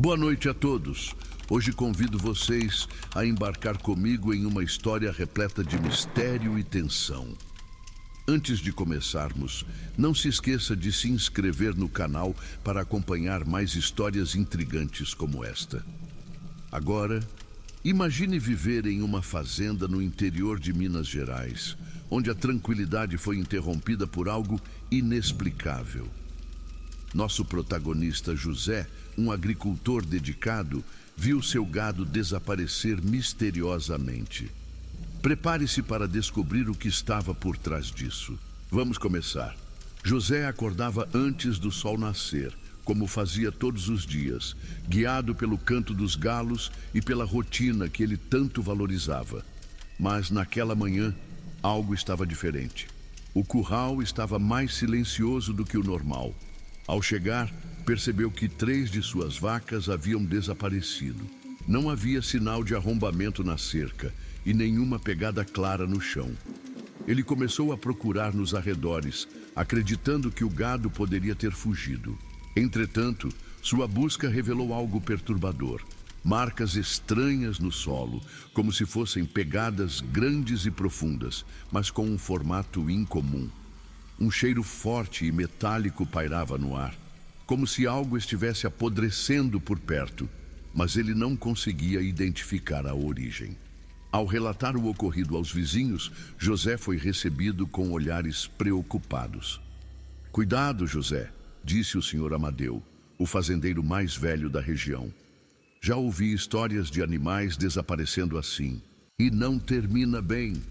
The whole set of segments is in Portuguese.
Boa noite a todos. Hoje convido vocês a embarcar comigo em uma história repleta de mistério e tensão. Antes de começarmos, não se esqueça de se inscrever no canal para acompanhar mais histórias intrigantes como esta. Agora, imagine viver em uma fazenda no interior de Minas Gerais, onde a tranquilidade foi interrompida por algo inexplicável. Nosso protagonista José, um agricultor dedicado, viu seu gado desaparecer misteriosamente. Prepare-se para descobrir o que estava por trás disso. Vamos começar. José acordava antes do sol nascer, como fazia todos os dias, guiado pelo canto dos galos e pela rotina que ele tanto valorizava. Mas naquela manhã, algo estava diferente. O curral estava mais silencioso do que o normal. Ao chegar, percebeu que 3 de suas vacas haviam desaparecido. Não havia sinal de arrombamento na cerca e nenhuma pegada clara no chão. Ele começou a procurar nos arredores, acreditando que o gado poderia ter fugido. Entretanto, sua busca revelou algo perturbador. Marcas estranhas no solo, como se fossem pegadas grandes e profundas, mas com um formato incomum. Um cheiro forte e metálico pairava no ar, como se algo estivesse apodrecendo por perto, mas ele não conseguia identificar a origem. Ao relatar o ocorrido aos vizinhos, José foi recebido com olhares preocupados. "Cuidado, José", disse o senhor Amadeu, o fazendeiro mais velho da região. "Já ouvi histórias de animais desaparecendo assim, e não termina bem."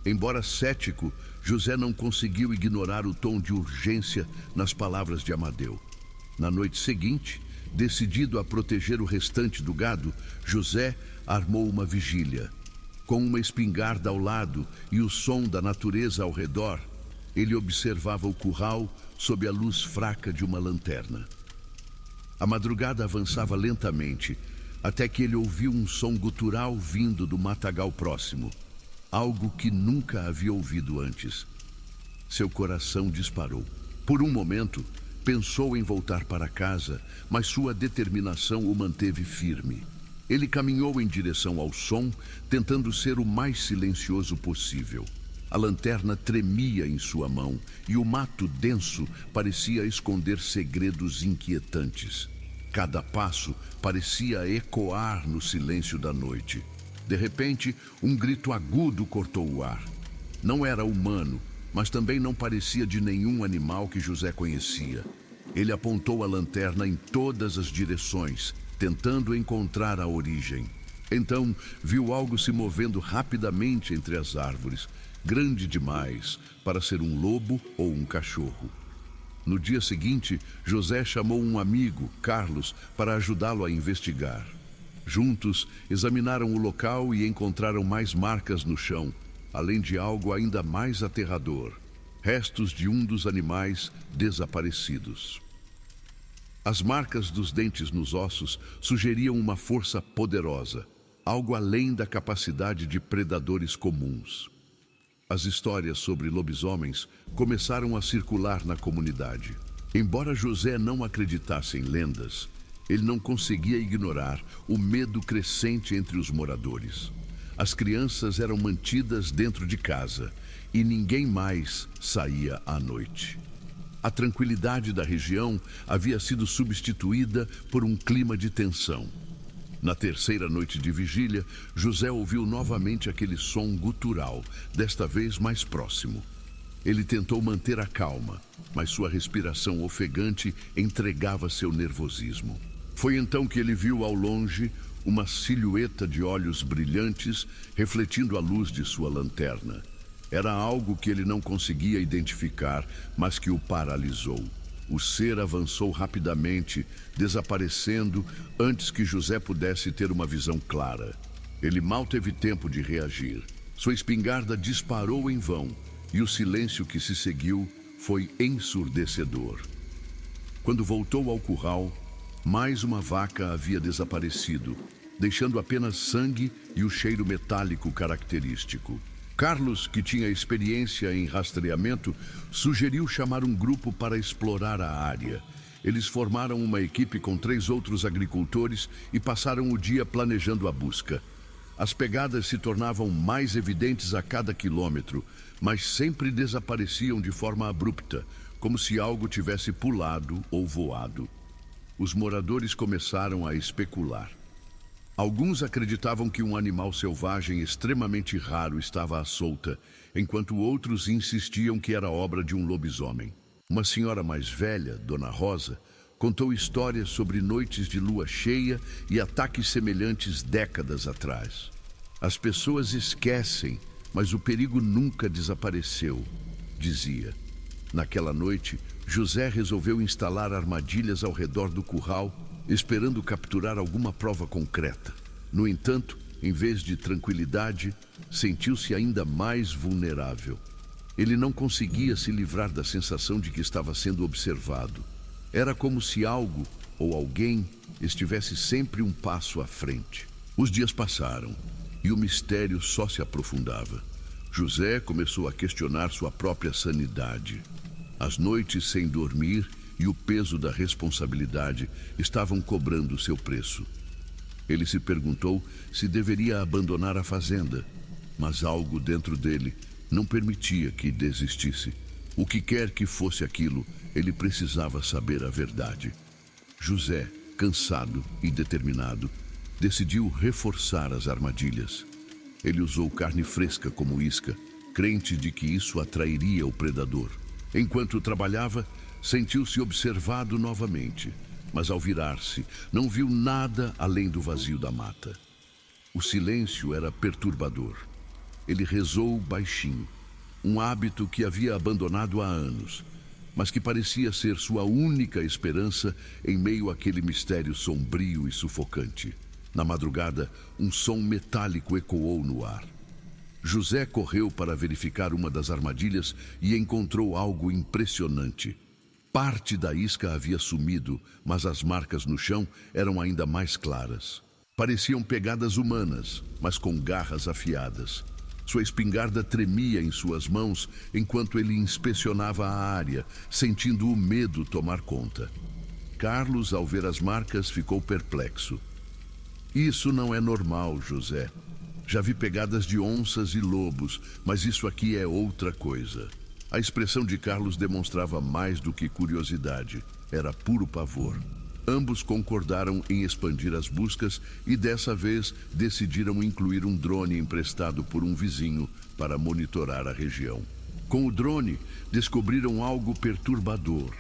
Embora cético, José não conseguiu ignorar o tom de urgência nas palavras de Amadeu. Na noite seguinte, decidido a proteger o restante do gado, José armou uma vigília. Com uma espingarda ao lado e o som da natureza ao redor, ele observava o curral sob a luz fraca de uma lanterna. A madrugada avançava lentamente, até que ele ouviu um som gutural vindo do matagal próximo. Algo que nunca havia ouvido antes. Seu coração disparou. Por um momento, pensou em voltar para casa, mas sua determinação o manteve firme. Ele caminhou em direção ao som, tentando ser o mais silencioso possível. A lanterna tremia em sua mão e o mato denso parecia esconder segredos inquietantes. Cada passo parecia ecoar no silêncio da noite. De repente, um grito agudo cortou o ar. Não era humano, mas também não parecia de nenhum animal que José conhecia. Ele apontou a lanterna em todas as direções, tentando encontrar a origem. Então, viu algo se movendo rapidamente entre as árvores, grande demais para ser um lobo ou um cachorro. No dia seguinte, José chamou um amigo, Carlos, para ajudá-lo a investigar. Juntos, examinaram o local e encontraram mais marcas no chão, além de algo ainda mais aterrador: restos de um dos animais desaparecidos. As marcas dos dentes nos ossos sugeriam uma força poderosa, algo além da capacidade de predadores comuns. As histórias sobre lobisomens começaram a circular na comunidade. Embora José não acreditasse em lendas, ele não conseguia ignorar o medo crescente entre os moradores. As crianças eram mantidas dentro de casa e ninguém mais saía à noite. A tranquilidade da região havia sido substituída por um clima de tensão. Na terceira noite de vigília, José ouviu novamente aquele som gutural, desta vez mais próximo. Ele tentou manter a calma, mas sua respiração ofegante entregava seu nervosismo. Foi então que ele viu ao longe uma silhueta de olhos brilhantes refletindo a luz de sua lanterna. Era algo que ele não conseguia identificar, mas que o paralisou. O ser avançou rapidamente, desaparecendo antes que José pudesse ter uma visão clara. Ele mal teve tempo de reagir. Sua espingarda disparou em vão, e o silêncio que se seguiu foi ensurdecedor. Quando voltou ao curral, mais uma vaca havia desaparecido, deixando apenas sangue e o cheiro metálico característico. Carlos, que tinha experiência em rastreamento, sugeriu chamar um grupo para explorar a área. Eles formaram uma equipe com 3 outros agricultores e passaram o dia planejando a busca. As pegadas se tornavam mais evidentes a cada quilômetro, mas sempre desapareciam de forma abrupta, como se algo tivesse pulado ou voado. Os moradores começaram a especular. Alguns acreditavam que um animal selvagem extremamente raro estava à solta, enquanto outros insistiam que era obra de um lobisomem. Uma senhora mais velha, Dona Rosa, contou histórias sobre noites de lua cheia e ataques semelhantes décadas atrás. As pessoas esquecem, mas o perigo nunca desapareceu, dizia. Naquela noite, José resolveu instalar armadilhas ao redor do curral, esperando capturar alguma prova concreta. No entanto, em vez de tranquilidade, sentiu-se ainda mais vulnerável. Ele não conseguia se livrar da sensação de que estava sendo observado. Era como se algo ou alguém estivesse sempre um passo à frente. Os dias passaram e o mistério só se aprofundava. José começou a questionar sua própria sanidade. As noites sem dormir e o peso da responsabilidade estavam cobrando seu preço. Ele se perguntou se deveria abandonar a fazenda, mas algo dentro dele não permitia que desistisse. O que quer que fosse aquilo, ele precisava saber a verdade. José, cansado e determinado, decidiu reforçar as armadilhas. Ele usou carne fresca como isca, crente de que isso atrairia o predador. Enquanto trabalhava, sentiu-se observado novamente, mas ao virar-se, não viu nada além do vazio da mata. O silêncio era perturbador. Ele rezou baixinho, um hábito que havia abandonado há anos, mas que parecia ser sua única esperança em meio àquele mistério sombrio e sufocante. Na madrugada, um som metálico ecoou no ar. José correu para verificar uma das armadilhas e encontrou algo impressionante. Parte da isca havia sumido, mas as marcas no chão eram ainda mais claras. Pareciam pegadas humanas, mas com garras afiadas. Sua espingarda tremia em suas mãos enquanto ele inspecionava a área, sentindo o medo tomar conta. Carlos, ao ver as marcas, ficou perplexo. Isso não é normal, José. Já vi pegadas de onças e lobos, mas isso aqui é outra coisa. A expressão de Carlos demonstrava mais do que curiosidade. Era puro pavor. Ambos concordaram em expandir as buscas e dessa vez decidiram incluir um drone emprestado por um vizinho para monitorar a região. Com o drone, descobriram algo perturbador.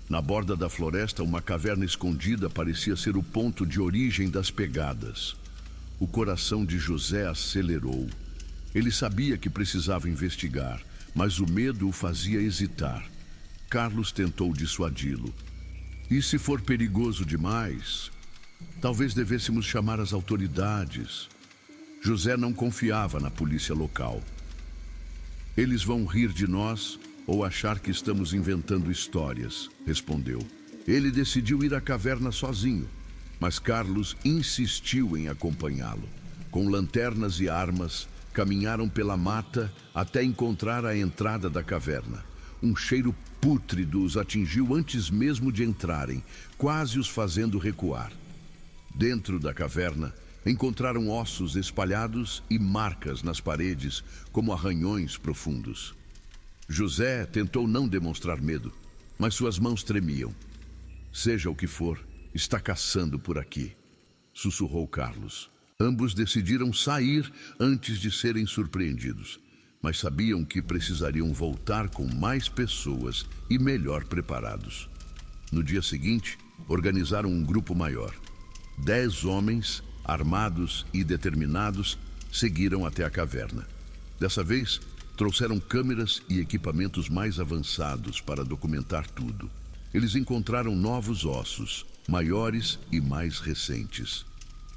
Na borda da floresta, uma caverna escondida parecia ser o ponto de origem das pegadas. O coração de José acelerou. Ele sabia que precisava investigar, mas o medo o fazia hesitar. Carlos tentou dissuadi-lo. E se for perigoso demais, talvez devêssemos chamar as autoridades. José não confiava na polícia local. Eles vão rir de nós ou achar que estamos inventando histórias, respondeu. Ele decidiu ir à caverna sozinho, mas Carlos insistiu em acompanhá-lo. Com lanternas e armas, caminharam pela mata até encontrar a entrada da caverna. Um cheiro pútrido os atingiu antes mesmo de entrarem, quase os fazendo recuar. Dentro da caverna, encontraram ossos espalhados e marcas nas paredes, como arranhões profundos. José tentou não demonstrar medo, mas suas mãos tremiam. Seja o que for, está caçando por aqui, sussurrou Carlos. Ambos decidiram sair antes de serem surpreendidos, mas sabiam que precisariam voltar com mais pessoas e melhor preparados. No dia seguinte, organizaram um grupo maior. 10 homens, armados e determinados, seguiram até a caverna. Dessa vez, trouxeram câmeras e equipamentos mais avançados para documentar tudo. Eles encontraram novos ossos, maiores e mais recentes.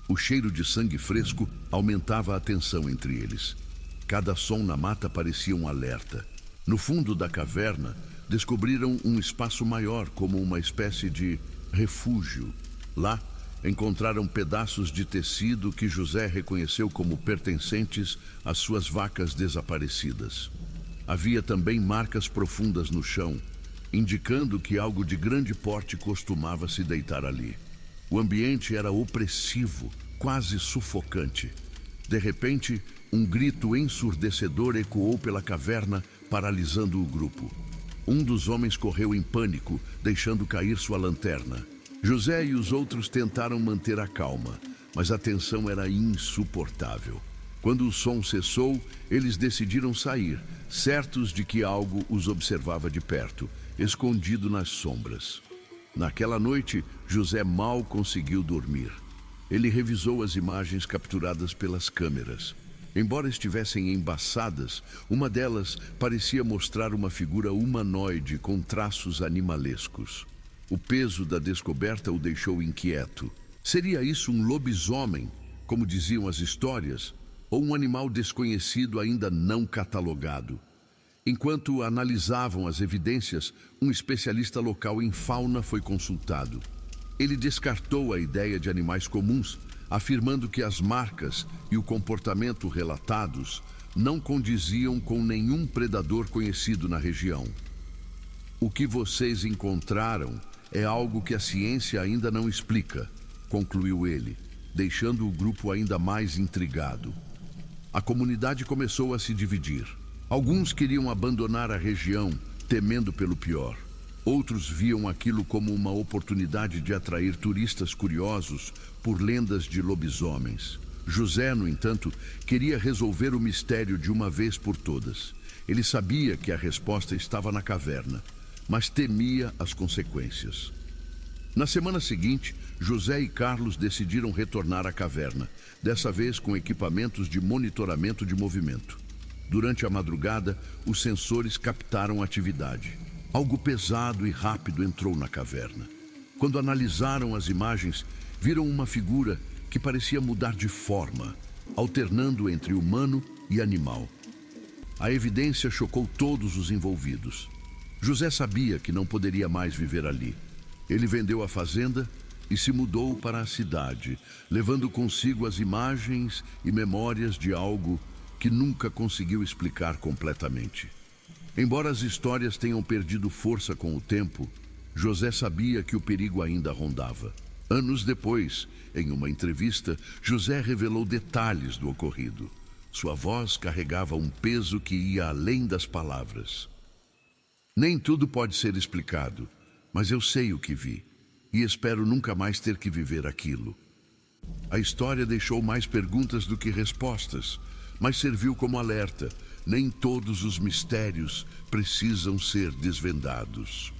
O cheiro de sangue fresco aumentava a tensão entre eles. Cada som na mata parecia um alerta. No fundo da caverna, descobriram um espaço maior, como uma espécie de refúgio. Lá, encontraram pedaços de tecido que José reconheceu como pertencentes às suas vacas desaparecidas. Havia também marcas profundas no chão, indicando que algo de grande porte costumava se deitar ali. O ambiente era opressivo, quase sufocante. De repente, um grito ensurdecedor ecoou pela caverna, paralisando o grupo. Um dos homens correu em pânico, deixando cair sua lanterna. José e os outros tentaram manter a calma, mas a tensão era insuportável. Quando o som cessou, eles decidiram sair, certos de que algo os observava de perto, escondido nas sombras. Naquela noite, José mal conseguiu dormir. Ele revisou as imagens capturadas pelas câmeras. Embora estivessem embaçadas, uma delas parecia mostrar uma figura humanoide com traços animalescos. O peso da descoberta o deixou inquieto. Seria isso um lobisomem, como diziam as histórias, ou um animal desconhecido ainda não catalogado? Enquanto analisavam as evidências, um especialista local em fauna foi consultado. Ele descartou a ideia de animais comuns, afirmando que as marcas e o comportamento relatados não condiziam com nenhum predador conhecido na região. O que vocês encontraram é algo que a ciência ainda não explica, concluiu ele, deixando o grupo ainda mais intrigado. A comunidade começou a se dividir. Alguns queriam abandonar a região, temendo pelo pior. Outros viam aquilo como uma oportunidade de atrair turistas curiosos por lendas de lobisomens. José, no entanto, queria resolver o mistério de uma vez por todas. Ele sabia que a resposta estava na caverna, mas temia as consequências. Na semana seguinte, José e Carlos decidiram retornar à caverna, dessa vez com equipamentos de monitoramento de movimento. Durante a madrugada, os sensores captaram a atividade. Algo pesado e rápido entrou na caverna. Quando analisaram as imagens, viram uma figura que parecia mudar de forma, alternando entre humano e animal. A evidência chocou todos os envolvidos. José sabia que não poderia mais viver ali. Ele vendeu a fazenda e se mudou para a cidade, levando consigo as imagens e memórias de algo que nunca conseguiu explicar completamente. Embora as histórias tenham perdido força com o tempo, José sabia que o perigo ainda rondava. Anos depois, em uma entrevista, José revelou detalhes do ocorrido. Sua voz carregava um peso que ia além das palavras. Nem tudo pode ser explicado, mas eu sei o que vi, e espero nunca mais ter que viver aquilo. A história deixou mais perguntas do que respostas, mas serviu como alerta. Nem todos os mistérios precisam ser desvendados.